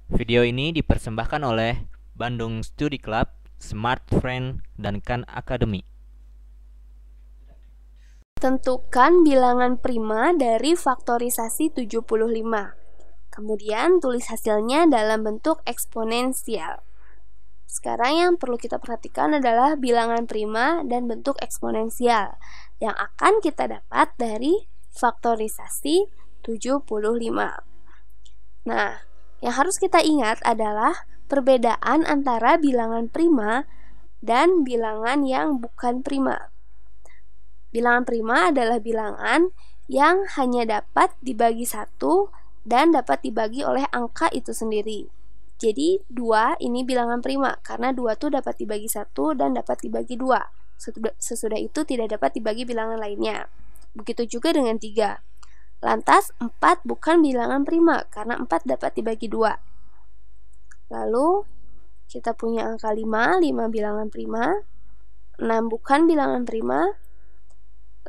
Video ini dipersembahkan oleh Bandung Study Club, Smart Friend, dan Khan Academy. Tentukan bilangan prima dari faktorisasi 75. Kemudian tulis hasilnya dalam bentuk eksponensial. Sekarang yang perlu kita perhatikan adalah bilangan prima dan bentuk eksponensial yang akan kita dapat dari faktorisasi 75. Nah, yang harus kita ingat adalah perbedaan antara bilangan prima dan bilangan yang bukan prima. Bilangan prima adalah bilangan yang hanya dapat dibagi 1 dan dapat dibagi oleh angka itu sendiri. Jadi 2 ini bilangan prima karena 2 itu dapat dibagi 1 dan dapat dibagi 2. Sesudah itu tidak dapat dibagi bilangan lainnya. Begitu juga dengan 3. Lantas 4 bukan bilangan prima karena 4 dapat dibagi 2. Lalu kita punya angka 5 bilangan prima, 6 bukan bilangan prima,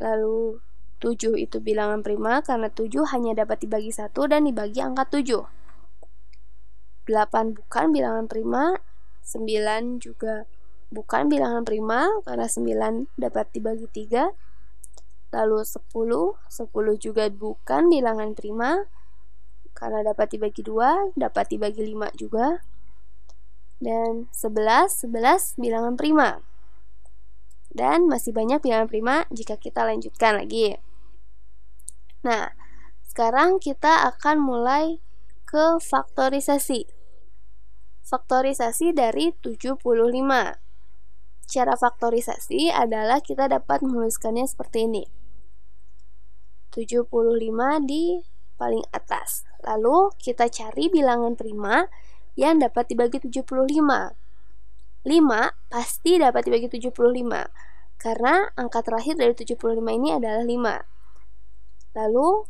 lalu 7 itu bilangan prima karena 7 hanya dapat dibagi 1 dan dibagi angka 7. 8 bukan bilangan prima, 9 juga bukan bilangan prima karena 9 dapat dibagi 3. Lalu 10 juga bukan bilangan prima karena dapat dibagi 2, dapat dibagi 5 juga. Dan 11 bilangan prima. Dan masih banyak bilangan prima jika kita lanjutkan lagi. Nah, sekarang kita akan mulai ke faktorisasi. Faktorisasi dari 75. Cara faktorisasi adalah kita dapat menuliskannya seperti ini. 75 di paling atas. Lalu kita cari bilangan prima yang dapat dibagi 75. 5 pasti dapat dibagi 75 karena angka terakhir dari 75 ini adalah 5. Lalu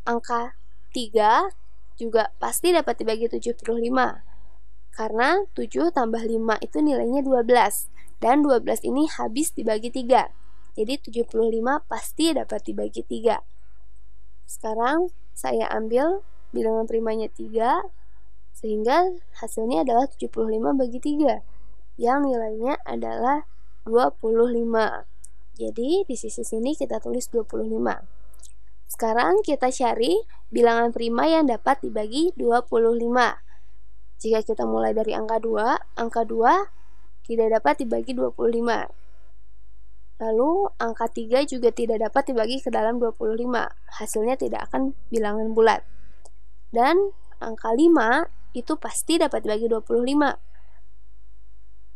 angka 3 juga pasti dapat dibagi 75 karena 7 tambah 5 itu nilainya 12 dan 12 ini habis dibagi 3. Jadi 75 pasti dapat dibagi 3. Sekarang saya ambil bilangan primanya 3 sehingga hasilnya adalah 75 bagi 3 yang nilainya adalah 25. Jadi di sisi sini kita tulis 25. Sekarang kita cari bilangan prima yang dapat dibagi 25. Jika kita mulai dari angka 2 tidak dapat dibagi 25. Lalu angka 3 juga tidak dapat dibagi ke dalam 25. Hasilnya tidak akan bilangan bulat. Dan angka 5 itu pasti dapat dibagi 25.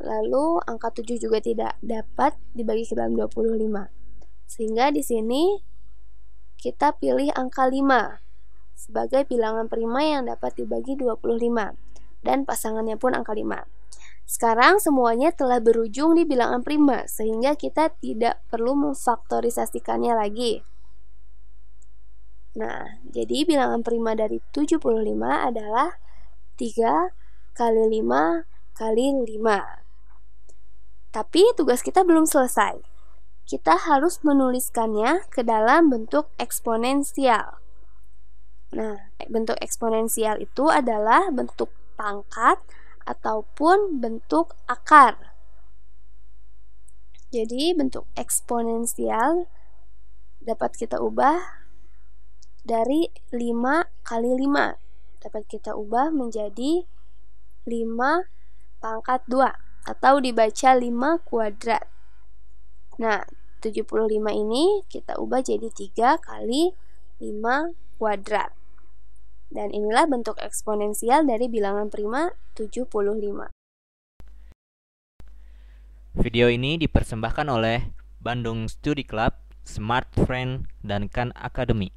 Lalu angka 7 juga tidak dapat dibagi ke dalam 25. Sehingga di sini kita pilih angka 5 sebagai bilangan prima yang dapat dibagi 25 dan pasangannya pun angka 5. Sekarang semuanya telah berujung di bilangan prima sehingga kita tidak perlu memfaktorisasikannya lagi. Nah, jadi bilangan prima dari 75 adalah 3 kali 5 kali 5. Tapi tugas kita belum selesai. Kita harus menuliskannya ke dalam bentuk eksponensial. Nah, bentuk eksponensial itu adalah bentuk pangkat ataupun bentuk akar. Jadi bentuk eksponensial dapat kita ubah dari 5 kali 5. Dapat kita ubah menjadi 5 pangkat 2 atau dibaca 5 kuadrat. Nah, 75 ini kita ubah jadi 3 kali 5 kuadrat. Dan inilah bentuk eksponensial dari bilangan prima 75. Video ini dipersembahkan oleh Bandung Study Club, Smart Friend, dan Khan Academy.